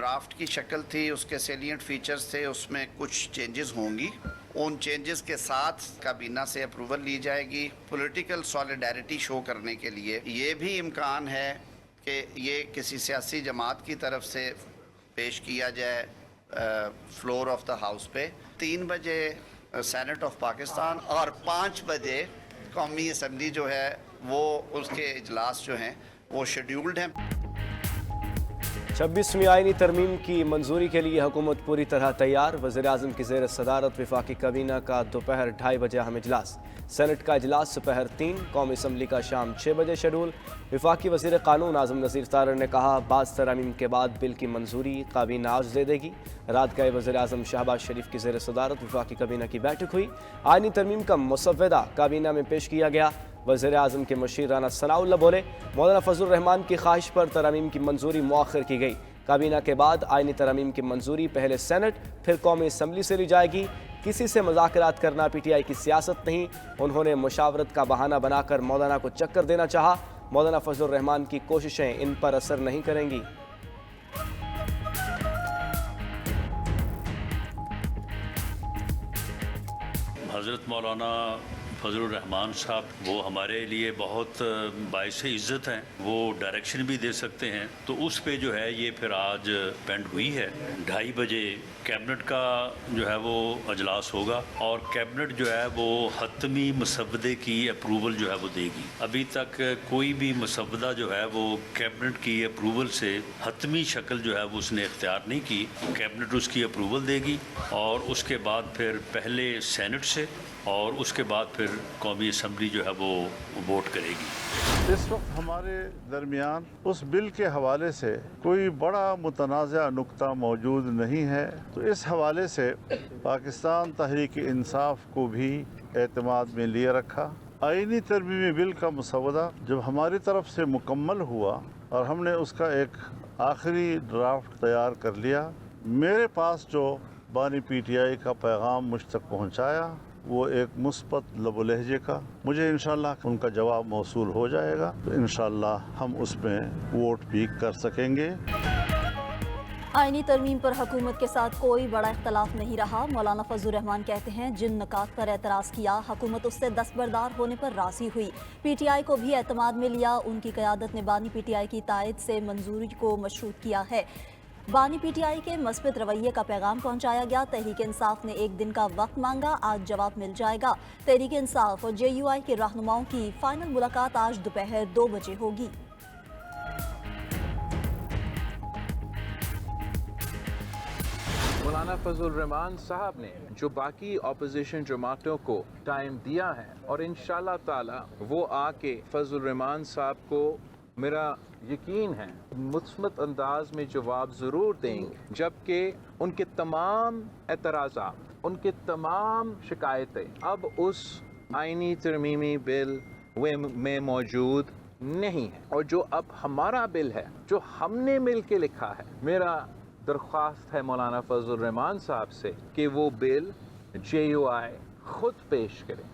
Draft की शक्ल थी, उसके सेलिएंट फीचर्स थे, उसमें कुछ चेंजेस होंगी। उन चेंजेस के साथ काबीना से अप्रूवल ली जाएगी। पॉलिटिकल सॉलिडारिटी शो करने के लिए ये भी इम्कान है कि ये किसी सियासी जमात की तरफ से पेश किया जाए फ्लोर ऑफ द हाउस पे। 3 बजे सेनेट ऑफ पाकिस्तान और 5 बजे कौमी असम्बली जो है वो उसके इजलास जो हैं वो शेड्यूल्ड हैं। 26वीं आईनी तरमीम की मंजूरी के लिए हुकूमत पूरी तरह तैयार। वज़ीर-ए-आज़म की ज़ेर सदारत वफाकी काबीना का दोपहर 2:30 बजे अहम इजलास। सेनेट का इजलास दोपहर 3, कौमी असम्बली का शाम 6 बजे शेड्यूल। वफाकी वज़ीर क़ानून आज़म नज़ीर तारड़ ने कहा, बाज़ तरामीम के बाद बिल की मंजूरी काबीना आज दे देगी। रात गए वज़ीर-ए-आज़म शहबाज शरीफ की ज़ेर सदारत वफाकी काबीना की बैठक हुई। आईनी तरमीम का मुसव्वदा काबीना में पेश किया गया। वज़ीर-ए-आज़म के मशीर राना सनाउल्लाह बोले, मौलाना फजलुर रहमान की ख्वाहिश पर तरामीम की मंजूरी मुअख्खर की गई। काबीना के बाद आईनी तरामीम की मंजूरी पहले सेनेट फिर कौमी असम्बली से ली जाएगी। किसी से मुज़ाकरात करना पीटीआई की सियासत नहीं। उन्होंने मुशावरत का बहाना बनाकर मौलाना को चक्कर देना चाहा। मौलाना फजलुर रहमान की कोशिशें इन पर असर नहीं करेंगी। हज़रत मौलाना फजलुर रहमान साहब वो हमारे लिए बहुत बाइस इज़्ज़त हैं, वो डायरेक्शन भी दे सकते हैं, तो उस पे जो है ये फिर आज पेंड हुई है। 2:30 बजे कैबिनेट का जो है वो अजलास होगा और कैबिनेट जो है वो हतमी मसवदे की अप्रूवल जो है वो देगी। अभी तक कोई भी मसवदा जो है वो कैबिनेट की अप्रूवल से हतमी शक्ल जो है वो उसने इख्तियार नहीं की। कैबिनेट उसकी अप्रूवल देगी और उसके बाद फिर पहले सेनेट से और उसके बाद फिर कौमी असम्बली जो है वो वोट करेगी। इस वक्त हमारे दरमियान उस बिल के हवाले से कोई बड़ा मुतनाज़ा नुक्ता मौजूद नहीं है, तो इस हवाले से पाकिस्तान तहरीक इंसाफ को भी एतमाद में लिए रखा। आईनी तरमीमी बिल का मसवदा जब हमारी तरफ से मुकम्मल हुआ और हमने उसका एक आखिरी ड्राफ्ट तैयार कर लिया, मेरे पास जो बानी पीटीआई का पैगाम मुझ तक पहुँचाया वो एक मुस्बत लबो लहजे का, मुझे इंशाअल्लाह उनका जवाब मौसूल हो जाएगा, तो इंशाअल्लाह हम उसमें वोट भी कर सकेंगे। आईनी तरमीम पर हुकूमत के साथ कोई बड़ा इख्तलाफ नहीं रहा। मौलाना फजलुर रहमान कहते हैं, जिन निकात पर एतराज़ किया हुकूमत उससे दस्तबरदार होने पर राज़ी हुई। पीटीआई को भी एतमाद में लिया। उनकी क़यादत ने बानी पीटीआई की तायद से मंजूरी को मशरूत किया है। बानी पीटीआई के मस्बत रवैये का पैगाम पहुंचाया गया। तहरीक इंसाफ ने 1 दिन का वक्त मांगा, आज जवाब मिल जाएगा। तहरीक इंसाफ और जेयूआई के रहनुमाओं की फाइनल मुलाकात आज दोपहर 2 बजे होगी। मौलाना फजलुर रहमान साहब ने जो बाकी अपोजिशन जमातों को टाइम दिया है और इंशाअल्लाह ताला वो आके फजलुर रहमान साहब को मेरा यकीन है मुस्बत अंदाज में जवाब ज़रूर देंगे, जबकि उनके तमाम एतराज़ात, उनके तमाम शिकायतें अब उस आईनी तरमीमी बिल में मौजूद नहीं है। और जो अब हमारा बिल है, जो हमने मिल के लिखा है, मेरा दरख्वास्त है मौलाना फजलुर रहमान साहब से कि वो बिल जेयूआई खुद पेश करें।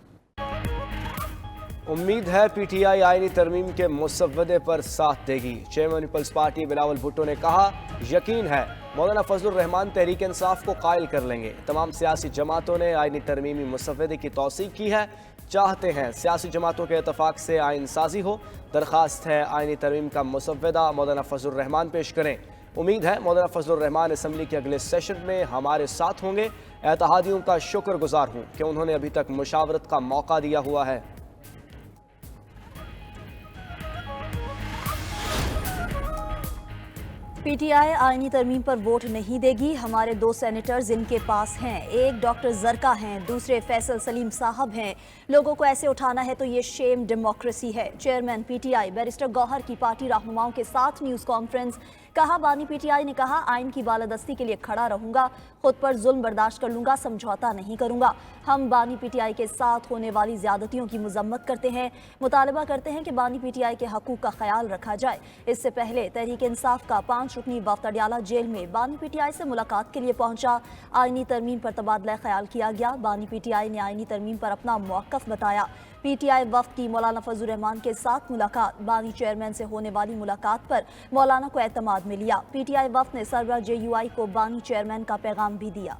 उम्मीद है पीटीआई आईनी तरमीम के मुसव्वदे पर साथ देगी। चेयरमैन पीपल्स पार्टी बिलावल भुट्टो ने कहा, यकीन है मौलाना फजलुर रहमान तहरीक इंसाफ को कायल कर लेंगे। तमाम सियासी जमातों ने आईनी तरमीमी मुसव्वदे की तौसीक की है, चाहते हैं सियासी जमातों के इतफाक से आइन साजी हो। दरख्वास्त है आईनी तरमीम का मुसव्वदा मौलाना फजलुर रहमान पेश करें। उम्मीद है मौलाना फजलुर रहमान असम्बली के अगले सेशन में हमारे साथ होंगे। एतहादियों का शुक्रगुजार हूँ कि उन्होंने अभी तक मुशावरत का मौका दिया हुआ है। पीटीआई आईनी तरमीम पर वोट नहीं देगी। हमारे 2 सेनेटर्स इनके पास हैं, एक डॉक्टर जरका हैं, दूसरे फैसल सलीम साहब हैं। लोगों को ऐसे उठाना है तो ये शेम डेमोक्रेसी है। चेयरमैन पीटीआई बैरिस्टर गौहर की पार्टी रहनुमाओं के साथ न्यूज़ कॉन्फ्रेंस। कहा, बानी पीटीआई ने कहा, आइन की बालादस्ती के लिए खड़ा रहूंगा, खुद पर जुल्म बर्दाश्त कर लूंगा, समझौता नहीं करूंगा। हम बानी पीटीआई के साथ होने वाली ज्यादतियों की मजम्मत करते हैं, मुतालबा करते हैं कि बानी पीटीआई के हकूक का ख्याल रखा जाए। इससे पहले तहरीक इंसाफ का 5 5 रुकनी वफ्द अडियाला जेल में बानी पीटीआई से मुलाकात के लिए पहुंचा। आईनी तरमीम पर तबादला ख्याल किया गया। बानी पीटीआई ने आईनी तरमीम पर अपना मौक़िफ़ बताया। पीटीआई वफ्द की मौलाना फजल रहमान के साथ मुलाकात। बानी चेयरमैन से होने वाली मुलाकात पर मौलाना को एतमाद में लिया। पीटीआई वफ्द ने सरबराह JUI को बानी चेयरमैन का पैगाम भी दिया।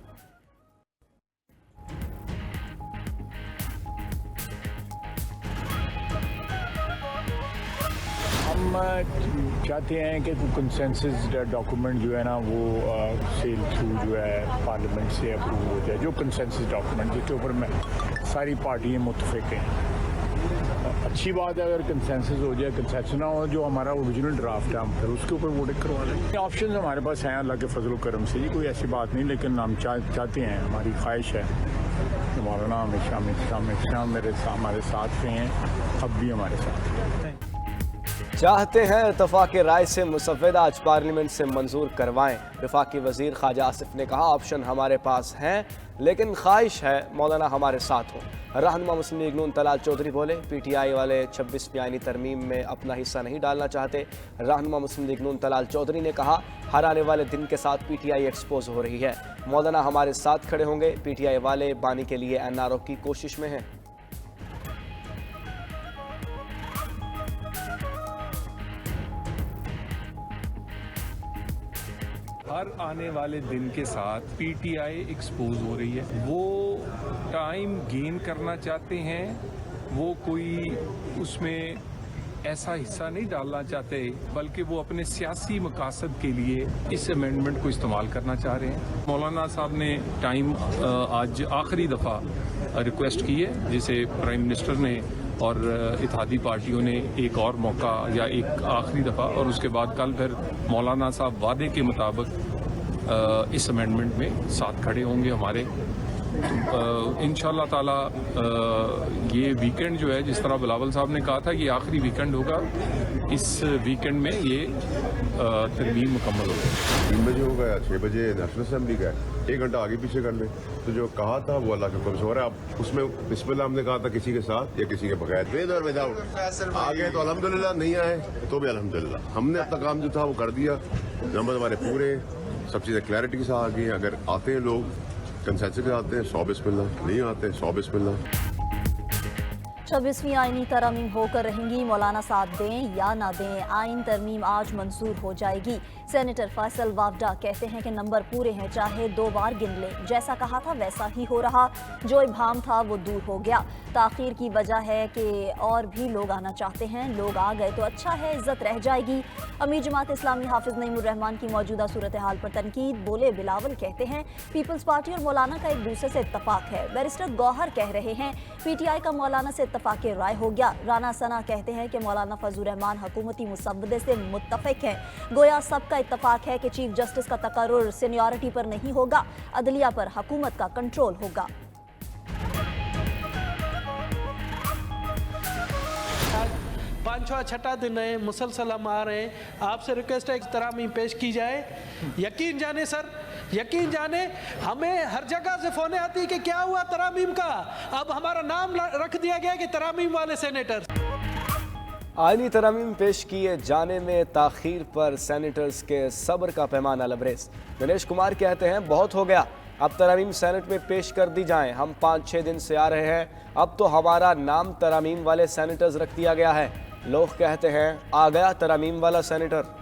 हम चाहते हैं कि कंसेंसस डॉक्यूमेंट जो है ना वो सेल थ्रू जो है पार्लियामेंट से अप्रूव हो जाए, जो कंसेंसस डॉक्यूमेंट जिसके ऊपर में सारी पार्टियाँ मुत्तफिक हैं। अच्छी बात है अगर कंसेंसस हो जाए, कंसेंसस ना हो जो हमारा ओरिजिनल ड्राफ्ट है हम फिर उसके ऊपर वोटिंग करवा लेंगे। ऑप्शन हमारे पास हैं अल्लाह के फजल करम से, ये कोई ऐसी बात नहीं, लेकिन हम चाहते हैं, हमारी ख्वाहिश है कि मौलाना हमेशा हमारे साथ रहे हैं, अब भी हमारे साथ हैं। चाहते हैं इत्तफाक राय से मुसव्वदा आज पार्लियामेंट से मंजूर करवाएं। वफाकी वजीर ख्वाजा आसिफ ने कहा ऑप्शन हमारे पास हैं लेकिन ख्वाहिश है मौलाना हमारे साथ हों। रहनुमा मुस्लिम लीग नून तलाल चौधरी बोले पीटीआई वाले 26वीं आईनी तरमीम में अपना हिस्सा नहीं डालना चाहते। रहनुमा मुस्लिम लीग नून तलाल चौधरी ने कहा हर आने वाले दिन के साथ पीटीआई एक्सपोज हो रही है, मौलाना हमारे साथ खड़े होंगे। पीटीआई वाले बानी के लिए NRO की कोशिश में हैं। हर आने वाले दिन के साथ पीटीआई एक्सपोज हो रही है। वो टाइम गेन करना चाहते हैं, वो कोई उसमें ऐसा हिस्सा नहीं डालना चाहते, बल्कि वो अपने सियासी मकासद के लिए इस अमेंडमेंट को इस्तेमाल करना चाह रहे हैं। मौलाना साहब ने टाइम आज आखिरी दफ़ा रिक्वेस्ट की है, जिसे प्राइम मिनिस्टर ने और इत्तेहादी पार्टियों ने एक और मौका या एक आखिरी दफ़ा, और उसके बाद कल फिर मौलाना साहब वादे के मुताबिक इस अमेंडमेंट में साथ खड़े होंगे हमारे। इंशाअल्लाह ताला ये वीकेंड जो है, जिस तरह बिलावल साहब ने कहा था कि आखिरी वीकेंड होगा, इस वीकेंड में ये तरमीम मुकम्मल होगी। 3 बजे होगा या 6 बजे नेशनल असेंबली का है, 1 घंटा आगे पीछे कर ले। तो जो कहा था वो अल्लाह के हुक्म से हो रहा है। अब उसमें बिस्मिल्लाह हमने कहा था किसी के साथ या किसी के बगैर, विद और विदाउट आ गए तो अल्हम्दुलिल्लाह, नहीं आए तो भी अल्हम्दुलिल्लाह। हमने अपना काम जो था वो कर दिया, नंबर हमारे पूरे, सब चीज़ें क्लैरिटी के साथ आ गई। अगर आते हैं लोग कंसेंसस के आते हैं 100 बिस्मिल्लाह, नहीं आते 100 बिस्मिल्लाह। 26वीं आईनी तरमीम होकर रहेंगी, मौलाना साथ दें या ना दें, आइन तरमीम आज मंजूर हो जाएगी। सेनेटर फैसल वावडा कहते हैं कि नंबर पूरे हैं, चाहे 2 बार गिन लें। जैसा कहा था वैसा ही हो रहा, जो इब्हाम था वो दूर हो गया। ताखीर की वजह है कि और भी लोग आना चाहते हैं, लोग आ गए तो अच्छा है, इज्जत रह जाएगी। अमीर जमात इस्लामी हाफिज नईमुर रहमान की मौजूदा सूरत हाल पर तनकीद। बोले बिलावल कहते हैं पीपल्स पार्टी और मौलाना का एक दूसरे से इत्तफाक है। बैरिस्टर गौहर कह रहे हैं पीटीआई का मौलाना से इत्तफाक राय हो गया। राना सना कहते हैं कि मौलाना फजल रहमान हुकूमती मुसव्वदे से मुत्तफिक हैं। गोया सबका इत्तफाक है कि चीफ जस्टिस का तकर्रुर सीनियरिटी पर नहीं होगा, अदलिया पर हुकूमत का कंट्रोल होगा। पांचवा छठा दिन है, मुसलसल हम आ रहे हैं, आपसे रिक्वेस्ट है एक तरमीम पेश की जाए। यकीन जाने सर, यकीन जाने, हमें हर जगह से फोने आती है कि क्या हुआ तरामीम का, अब हमारा नाम रख दिया गया कि तरामीम वाले सेनेटर। आईनी तरमीम पेश किए जाने में ताखीर पर सेनेटर्स के सब्र का पैमाना लबरेज। दिनेश कुमार कहते हैं बहुत हो गया, अब तरमीम सेनेट में पेश कर दी जाएं। हम 5-6 दिन से आ रहे हैं, अब तो हमारा नाम तरमीम वाले सेनेटर्स रख दिया गया है। लोग कहते हैं आ गया तरमीम वाला सेनेटर।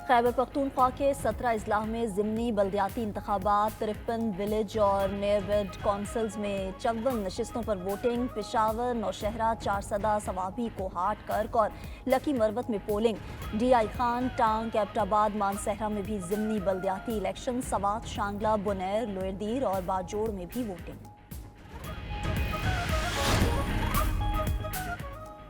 खैबर पख्तूनख्वा के 17 अजलाह में ज़िमनी बल्दियाती इंतखाबात, 53 विलेज और नेबरहुड कौंसल्स में 54 नशिस्तों पर वोटिंग। पेशावर, नौशहरा, चारसदा, सवाबी, कोहाट, कर्क और लकी मरवत में पोलिंग। DI खान, टांग, कैबटाबाद, मानसहरा में भी ज़िमनी बल्दियाती इलेक्शन। सवात, शांगला, बुनैर, लोयरदीर और बाजोड़ में भी वोटिंग।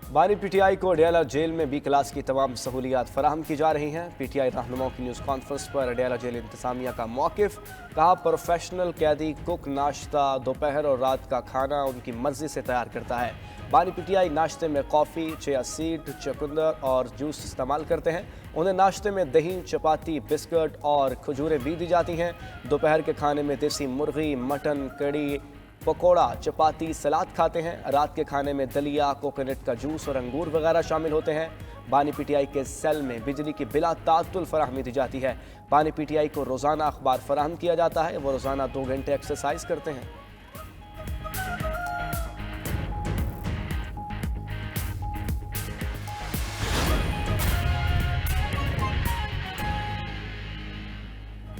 बानी PTI को अडियाला जेल में B क्लास की तमाम सहूलियात फराहम की जा रही हैं। PTI रहनुमाओं की न्यूज़ कॉन्फ्रेंस पर अडियाला जेल इंतजामिया का मौक़िफ़। कहा प्रोफेशनल कैदी कुक नाश्ता, दोपहर और रात का खाना उनकी मर्ज़ी से तैयार करता है। बानी PTI नाश्ते में कॉफ़ी, चिया सीड, चुकंदर और जूस इस्तेमाल करते हैं। उन्हें नाश्ते में दही, चपाती, बिस्कुट और खजूरें भी दी जाती हैं। दोपहर के खाने में देसी मुर्गी, मटन, कड़ी, पकौड़ा, चपाती, सलाद खाते हैं। रात के खाने में दलिया, कोकोनट का जूस और अंगूर वगैरह शामिल होते हैं। बानी पीटीआई के सेल में बिजली की बिला तातुल फराहमी दी जाती है। बानी पीटीआई को रोज़ाना अखबार फराहम किया जाता है। वो रोज़ाना 2 घंटे एक्सरसाइज करते हैं।